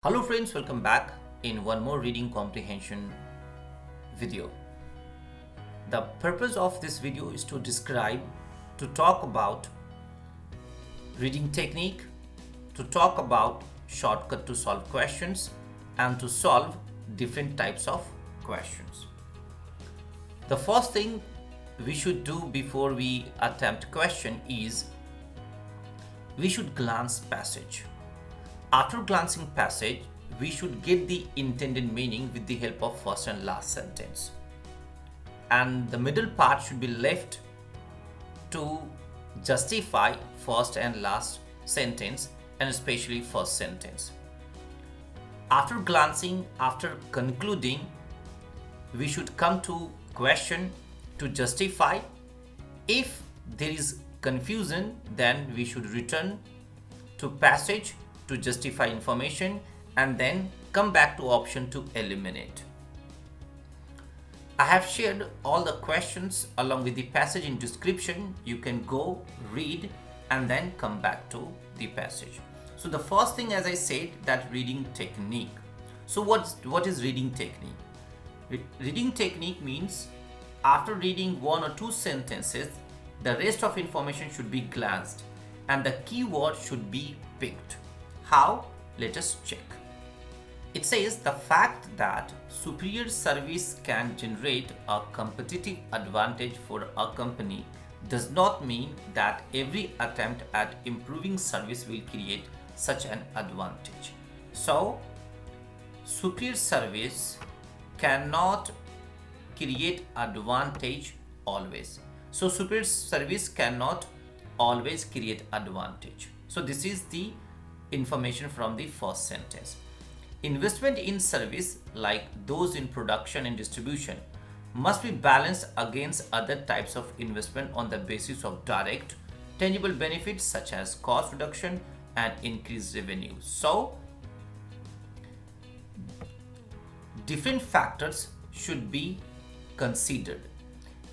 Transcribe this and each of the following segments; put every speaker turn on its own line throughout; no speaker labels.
Hello friends, welcome back in one more reading comprehension video. The purpose of this video is to talk about reading technique, to talk about shortcut to solve questions and to solve different types of questions. The first thing we should do before we attempt question is we should glance passage. After glancing passage, we should get the intended meaning with the help of first and last sentence. And the middle part should be left to justify first and last sentence and especially first sentence. After glancing, after concluding, we should come to question to justify. If there is confusion, then we should return to passage to justify information and then come back to option to eliminate. I have shared all the questions along with the passage in description. You can go read and then come back to the passage. So the first thing, as I said, that reading technique. So what is reading technique? Reading technique means after reading one or two sentences, the rest of information should be glanced and the keyword should be picked. How? Let us check. It says the fact that superior service can generate a competitive advantage for a company does not mean that every attempt at improving service will create such an advantage. So, superior service cannot create advantage always. So, superior service cannot always create advantage. So, this is the information from the first sentence. Investment in service, like those in production and distribution, must be balanced against other types of investment on the basis of direct, tangible benefits such as cost reduction and increased revenue. So, different factors should be considered.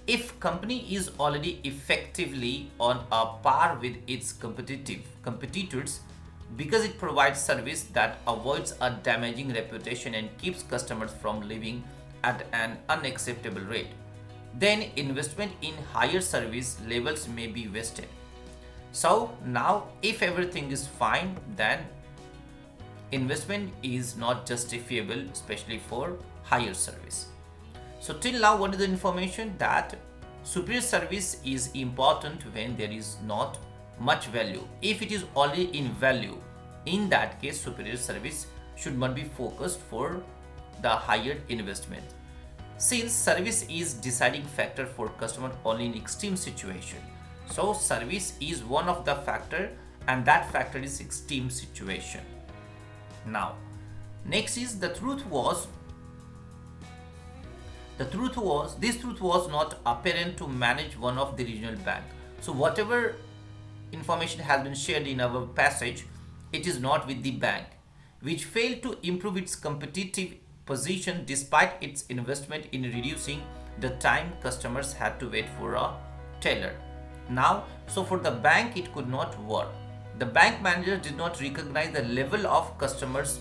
If company is already effectively on a par with its competitors, because it provides service that avoids a damaging reputation and keeps customers from leaving at an unacceptable rate, then investment in higher service levels may be wasted. So now if everything is fine, then investment is not justifiable, especially for higher service. So till now, what is the information? That superior service is important when there is not much value. If it is already in value, in that case superior service should not be focused for the higher investment. Since service is deciding factor for customer only in extreme situation, so service is one of the factor and that factor is extreme situation. Now next is this truth was not apparent to manage one of the regional bank. So whatever information has been shared in our passage, it is not with the bank, which failed to improve its competitive position despite its investment in reducing the time customers had to wait for a teller. Now, so for the bank it could not work. The bank manager did not recognize the level of customers'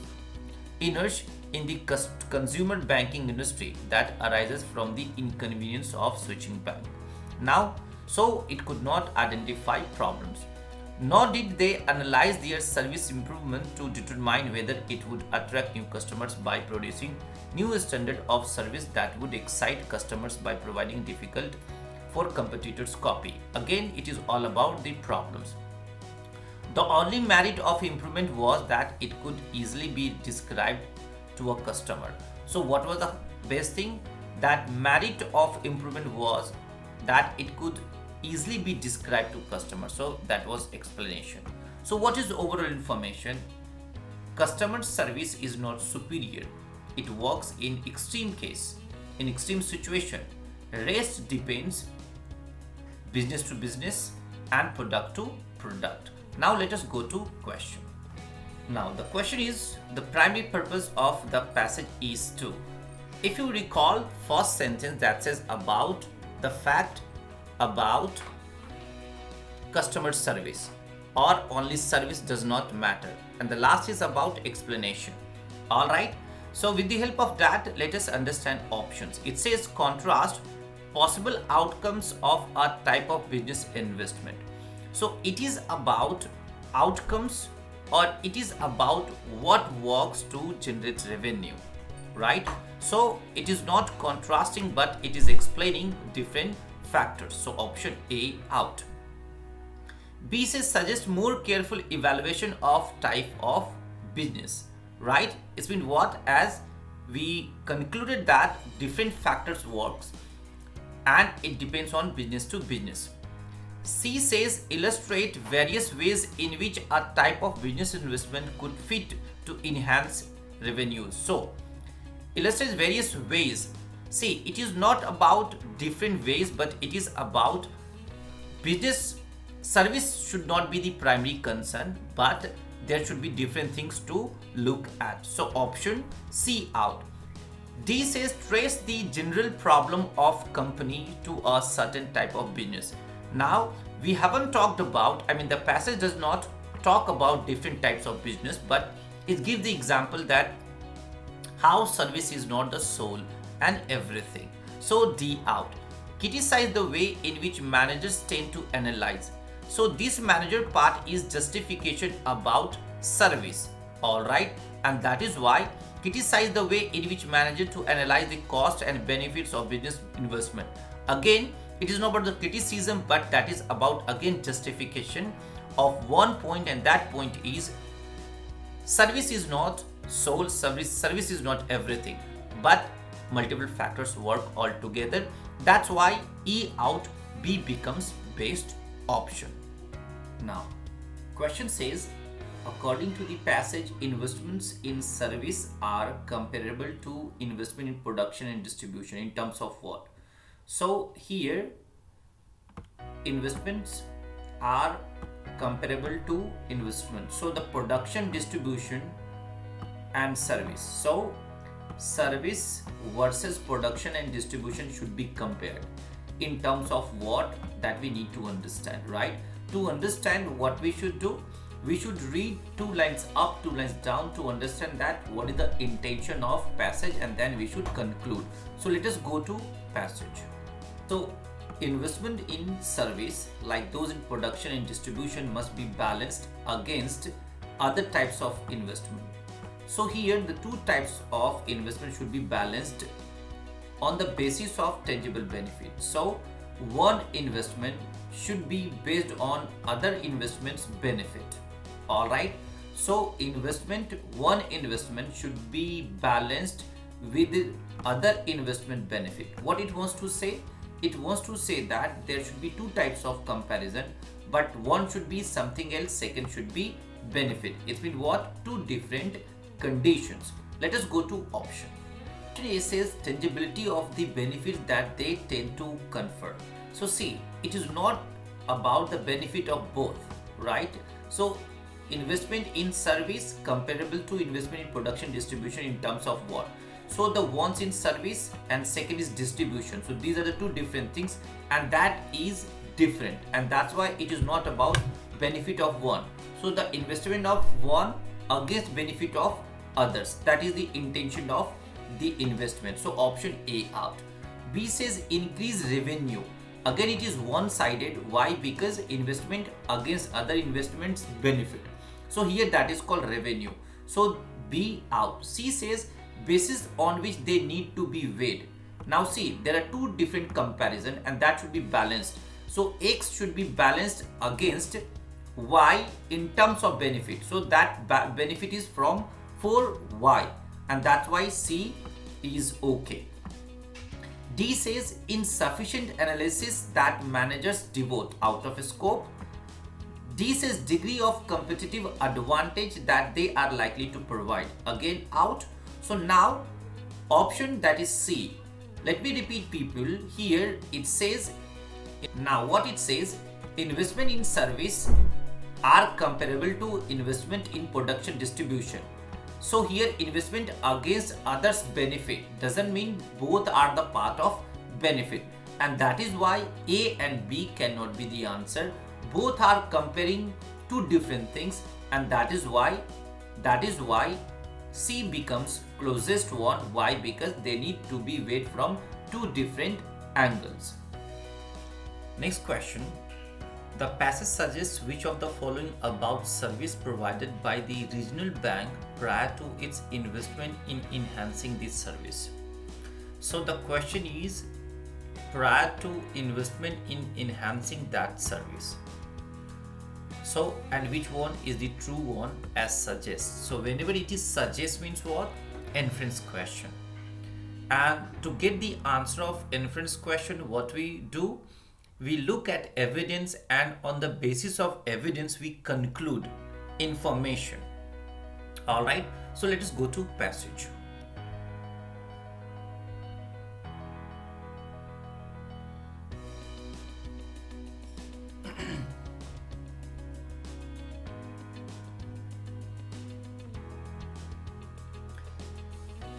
inertia in the consumer banking industry that arises from the inconvenience of switching bank. Now, so it could not identify problems, nor did they analyze their service improvement to determine whether it would attract new customers by producing new standard of service that would excite customers by providing difficult for competitors copy. Again, it is all about the problems. The only merit of improvement was that it could easily be described to a customer. So what was the best thing? That merit of improvement was that it could easily be described to customers. So that was explanation. So what is overall information? Customer service is not superior. It works in extreme case, in extreme situation. Rest depends business to business and product to product. Now let us go to question. Now the question is, the primary purpose of the passage is to. If you recall first sentence that says about the fact about customer service or only service does not matter, and the last is about explanation. All right. So with the help of that, let us understand options. It says contrast possible outcomes of a type of business investment. So it is about outcomes, or it is about what works to generate revenue, right? So it is not contrasting, but it is explaining different factors. So option A out. B says suggest more careful evaluation of type of business, right? It's been what, as we concluded that different factors works and it depends on business to business. C says illustrate various ways in which a type of business investment could fit to enhance revenues. So illustrates various ways. See, it is not about different ways, but it is about business. Service should not be the primary concern, but there should be different things to look at. So option C out. D says trace the general problem of company to a certain type of business. Now we haven't talked about, the passage does not talk about different types of business, but it gives the example that how service is not the soul and everything. So D out. Criticize the way in which managers tend to analyze. So this manager part is justification about service, alright, and that is why criticize the way in which manager to analyze the cost and benefits of business investment. Again, it is not about the criticism, but that is about again justification of one point, and that point is service is not sole, service is not everything, but multiple factors work all together. That's why E out, B becomes best option. Now, question says, according to the passage, investments in service are comparable to investment in production and distribution in terms of what? So here, investments are comparable to investment. So the production, distribution and service. So service versus production and distribution should be compared in terms of what, that we need to understand, right? To understand what we should do, we should read 2 lines up, 2 lines down to understand that what is the intention of passage, and then we should conclude. So let us go to passage. So investment in service, like those in production and distribution, must be balanced against other types of investment. So here the 2 types of investment should be balanced on the basis of tangible benefit. So one investment should be based on other investments benefit. All right. So one investment should be balanced with other investment benefit. What it wants to say? It wants to say that there should be 2 types of comparison, but one should be something else, second should be benefit. It's been what? 2 different conditions. Let us go to option. Option A says tangibility of the benefits that they tend to confer. So see, it is not about the benefit of both, right? So investment in service comparable to investment in production, distribution in terms of what? So the ones in service and second is distribution. So these are the 2 different things, and that is different, and that's why it is not about benefit of one. So the investment of one against benefit of others, that is the intention of the investment. So option A out. B says increase revenue. Again, it is one-sided. Why? Because investment against other investments benefit. So here that is called revenue. So B out. C says basis on which they need to be weighed. Now see, there are 2 different comparison, and that should be balanced. So X should be balanced against Y in terms of benefit. So that benefit is from for Y, and that's why C is okay. D says insufficient analysis that managers devote, out of scope. D says degree of competitive advantage that they are likely to provide, again out. So now option, that is C. Let me repeat people, here it says, now what it says, investment in service are comparable to investment in production, distribution. So here investment against others benefit doesn't mean both are the part of benefit, and that is why A and B cannot be the answer. Both are comparing 2 different things, and that is why C becomes closest one. Why? Because they need to be weighed from two different angles. Next question. The passage suggests which of the following about service provided by the regional bank prior to its investment in enhancing this service. So the question is prior to investment in enhancing that service. So, and which one is the true one as suggests? So whenever it is suggests means what? Inference question. And to get the answer of inference question, what we do? We look at evidence, and on the basis of evidence we conclude information. Alright, so let us go to passage.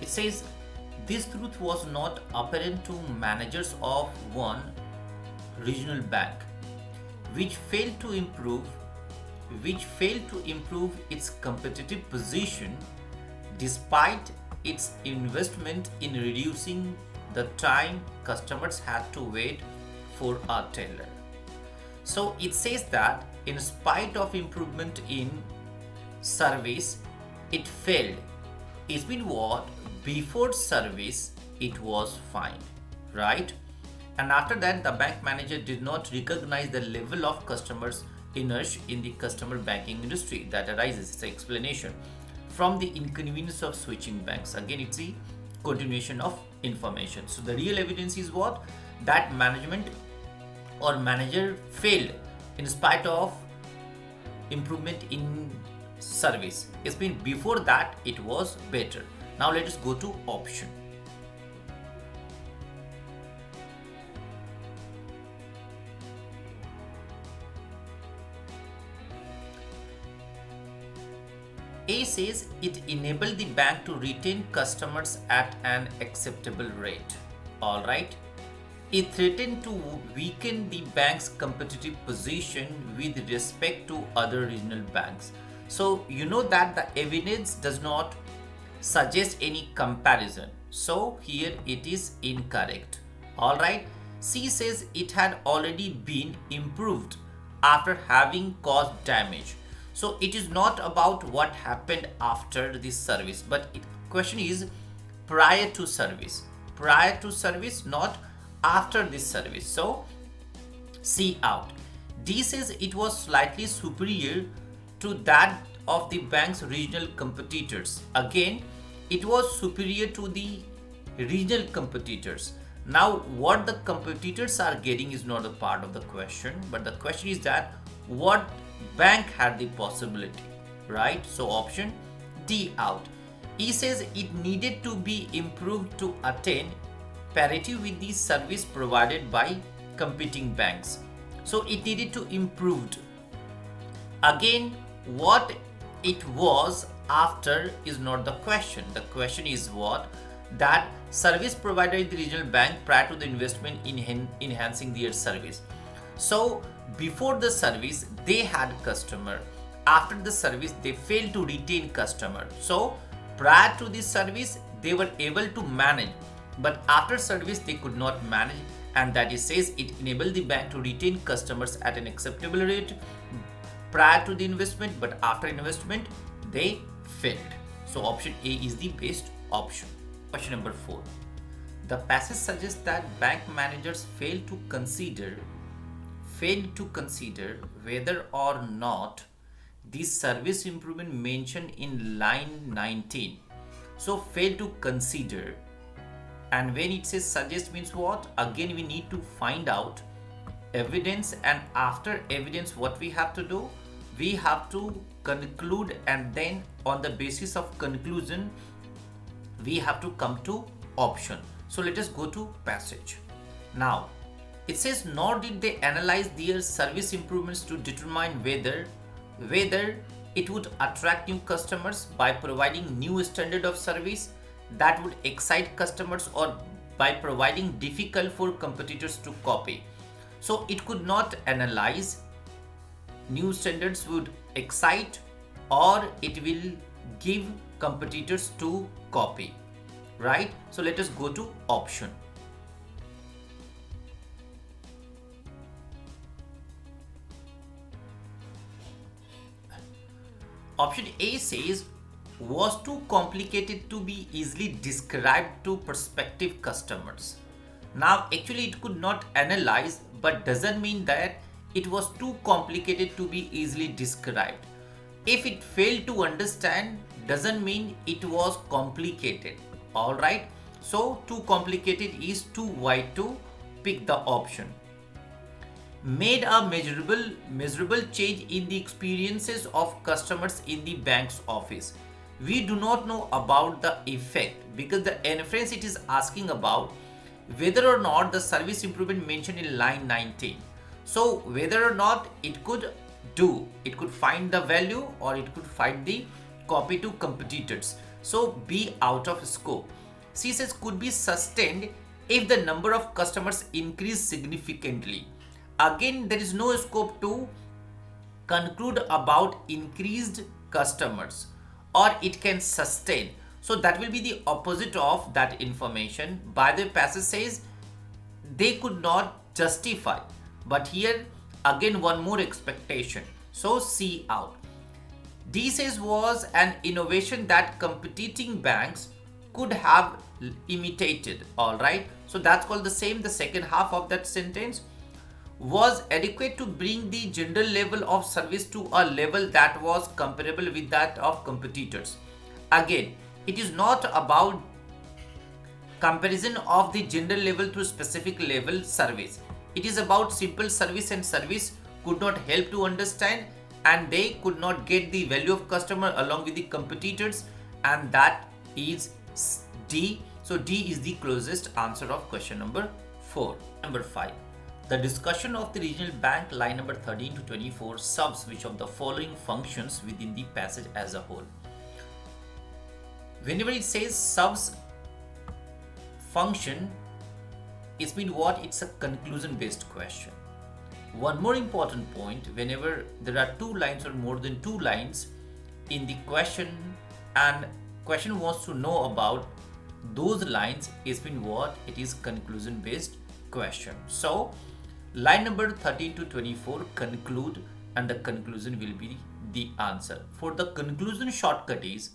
It says, this truth was not apparent to managers of one regional bank, which failed to improve its competitive position despite its investment in reducing the time customers had to wait for a teller. So it says that in spite of improvement in service, it failed. It's been what? Before service, it was fine, right? And after that, the bank manager did not recognize the level of customers' inertia in the customer banking industry that arises. It's an explanation from the inconvenience of switching banks. Again, it's the continuation of information. So the real evidence is what? That management or manager failed in spite of improvement in service. It's been before that it was better. Now let us go to option. A says it enabled the bank to retain customers at an acceptable rate. Alright. It threatened to weaken the bank's competitive position with respect to other regional banks. So you know that the evidence does not suggest any comparison. So here it is incorrect. Alright. C says it had already been improved after having caused damage. So it is not about what happened after this service, but question is prior to service. Prior to service, not after this service. So C out. D says it was slightly superior to that of the bank's regional competitors. Again, it was superior to the regional competitors. Now, what the competitors are getting is not a part of the question, but the question is that what bank had the possibility, right? So option D out. E says it needed to be improved to attain parity with the service provided by competing banks. So it needed to improved. Again, what it was after is not the question. The question is what? That service provided the regional bank prior to the investment in enhancing their service. So before the service, they had customer. After the service, they failed to retain customer. So prior to this service, they were able to manage, but after service, they could not manage, and that is says it enabled the bank to retain customers at an acceptable rate prior to the investment, but after investment, they failed. So option A is the best option. Question number 4. The passage suggests that bank managers failed to consider whether or not the service improvement mentioned in line 19. So fail to consider, and when it says suggest means what? Again, we need to find out evidence, and after evidence what we have to do? We have to conclude, and then on the basis of conclusion we have to come to option. So let us go to passage. Now it says nor did they analyze their service improvements to determine whether it would attract new customers by providing new standard of service that would excite customers, or by providing difficult for competitors to copy. So it could not analyze new standards would excite, or it will give competitors to copy, right? So let us go to option. Option A says was too complicated to be easily described to prospective customers. Now, actually, it could not analyze, but doesn't mean that it was too complicated to be easily described. If it failed to understand, doesn't mean it was complicated. Alright, so too complicated is too wide to pick the option. Made a measurable change in the experiences of customers in the bank's office. We do not know about the effect because the inference it is asking about whether or not the service improvement mentioned in line 19. So whether or not it could find the value or it could find the copy to competitors. So be out of scope. C says could be sustained if the number of customers increase significantly. Again, there is no scope to conclude about increased customers, or it can sustain. So that will be the opposite of that information. By the passage says they could not justify, but here again one more expectation. So C out. D says was an innovation that competing banks could have imitated. All right. So that's called the same. The second half of that sentence was adequate to bring the general level of service to a level that was comparable with that of competitors. Again, it is not about comparison of the general level to specific level service. It is about simple service, and service could not help to understand, and they could not get the value of customer along with the competitors, and that is D. So D is the closest answer of question number 4. Number 5. The discussion of the regional bank, line number 13 to 24, serves which of the following functions within the passage as a whole? Whenever it says serves function, it means what? It's a conclusion based question. One more important point, whenever there are 2 lines or more than 2 lines in the question and question wants to know about those lines, it means what? It is conclusion based question. So line number 13 to 24 conclude, and the conclusion will be the answer. For the conclusion shortcut is,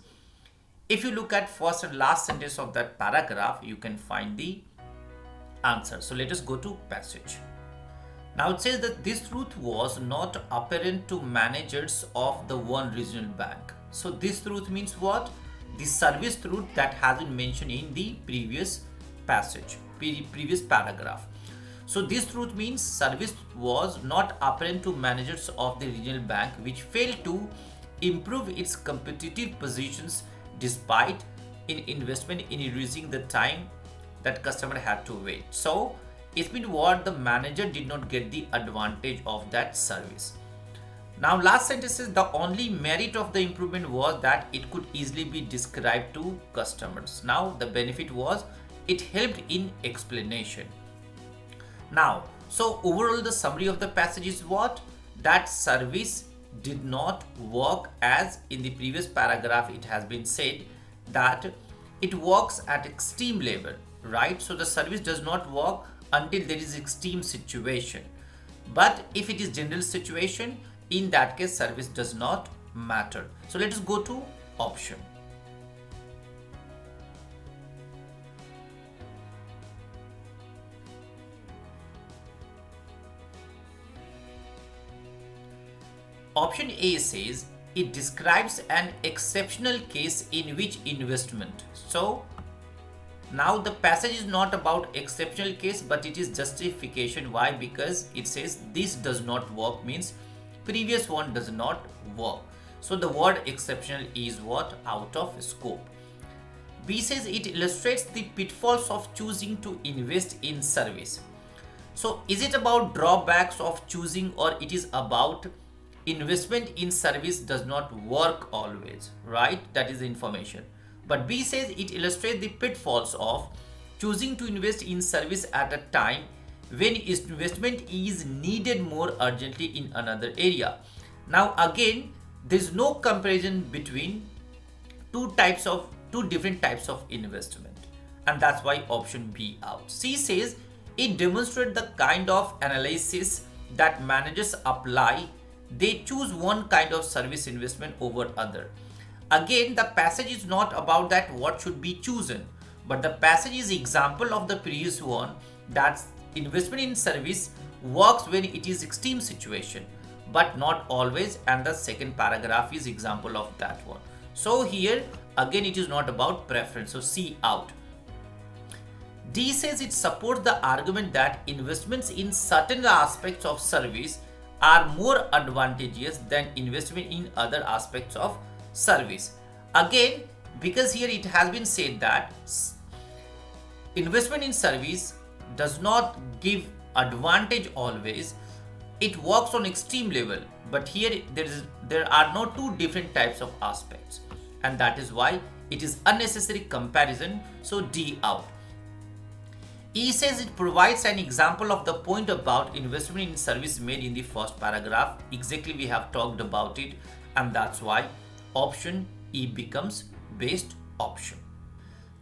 if you look at first and last sentence of that paragraph, you can find the answer. So let us go to passage. Now it says that this truth was not apparent to managers of the one regional bank. So this truth means what? The service truth that has been mentioned in the previous passage, previous paragraph. So this truth means service was not apparent to managers of the regional bank, which failed to improve its competitive positions despite in investment in reducing the time that customer had to wait. So it means what? The manager did not get the advantage of that service. Now last sentence is the only merit of the improvement was that it could easily be described to customers. Now the benefit was it helped in explanation. Now, so overall the summary of the passage is what? That service did not work as in the previous paragraph it has been said that it works at extreme level, right? So the service does not work until there is extreme situation. But if it is general situation, in that case service does not matter. So let us go to option. Option A says it describes an exceptional case in which investment. So now the passage is not about exceptional case, but it is justification. Why? Because it says this does not work means previous one does not work. So the word exceptional is what? Out of scope. B says it illustrates the pitfalls of choosing to invest in service. So is it about drawbacks of choosing, or it is about investment in service does not work always, right? That is the information. But B says it illustrates the pitfalls of choosing to invest in service at a time when investment is needed more urgently in another area. Now again, there is no comparison between two different types of investment, and that's why option B out. C says it demonstrates the kind of analysis that managers apply. They choose one kind of service investment over other. Again, the passage is not about that what should be chosen, but the passage is example of the previous one, that investment in service works when it is extreme situation, but not always, and the second paragraph is example of that one. So here again it is not about preference, so C out. D says it supports the argument that investments in certain aspects of service are more advantageous than investment in other aspects of service. Again, because here it has been said that investment in service does not give advantage always, it works on extreme level, but here there are no two different types of aspects, and that is why it is unnecessary comparison, so D out. E says it provides an example of the point about investment in service made in the first paragraph. Exactly, we have talked about it, and that's why option E becomes best option.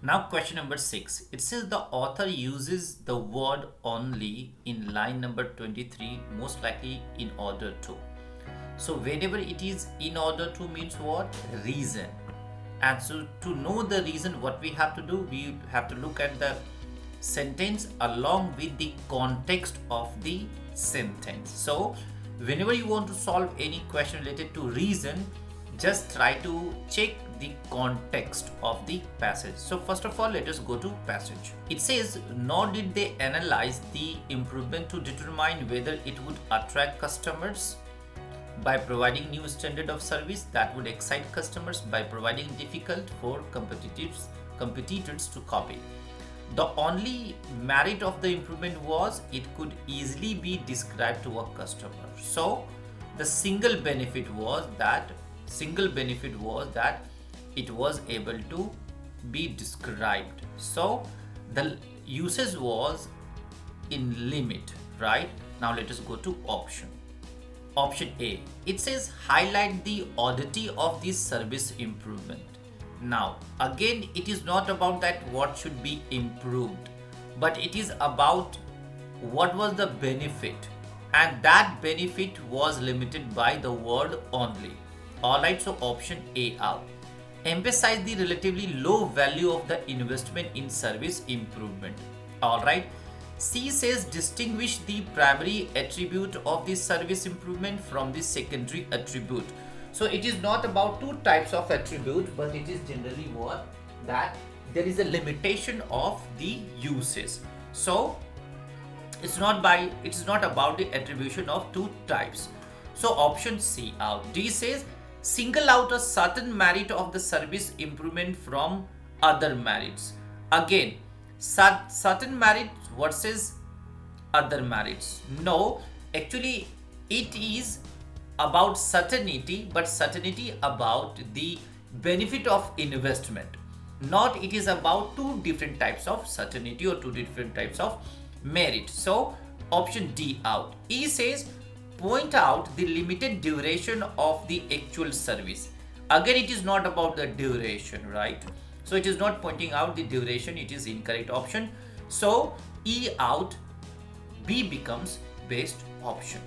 Now question number 6. It says the author uses the word only in line number 23, most likely in order to. So whenever it is in order to means what? Reason. And so to know the reason, what we have to do, we have to look at the sentence along with the context of the sentence. So whenever you want to solve any question related to reason, just try to check the context of the passage. So first of all, let us go to passage. It says, nor did they analyze the improvement to determine whether it would attract customers by providing new standard of service that would excite customers by providing difficult for competitors to copy. The only merit of the improvement was it could easily be described to a customer. So the single benefit was that it was able to be described. So the usage was in limit, right? Now let us go to option. Option A. It says highlight the oddity of this service improvement. Now again, it is not about that what should be improved, but it is about what was the benefit, and that benefit was limited by the word only. Alright, so option A out. Emphasize the relatively low value of the investment in service improvement. Alright. C says distinguish the primary attribute of the service improvement from the secondary attribute. So it is not about two types of attribute, but it is generally what? That there is a limitation of the uses. So it's not about the attribution of two types. So option C out. D says single out a certain merit of the service improvement from other merits. Again, certain merits versus other merits. No, actually it is about certainty, but certainty about the benefit of investment. Not it is about two different types of certainty or two different types of merit. So option D out. E says point out the limited duration of the actual service. Again, it is not about the duration, right? So it is not pointing out the duration, it is incorrect option. So E out, B becomes best option.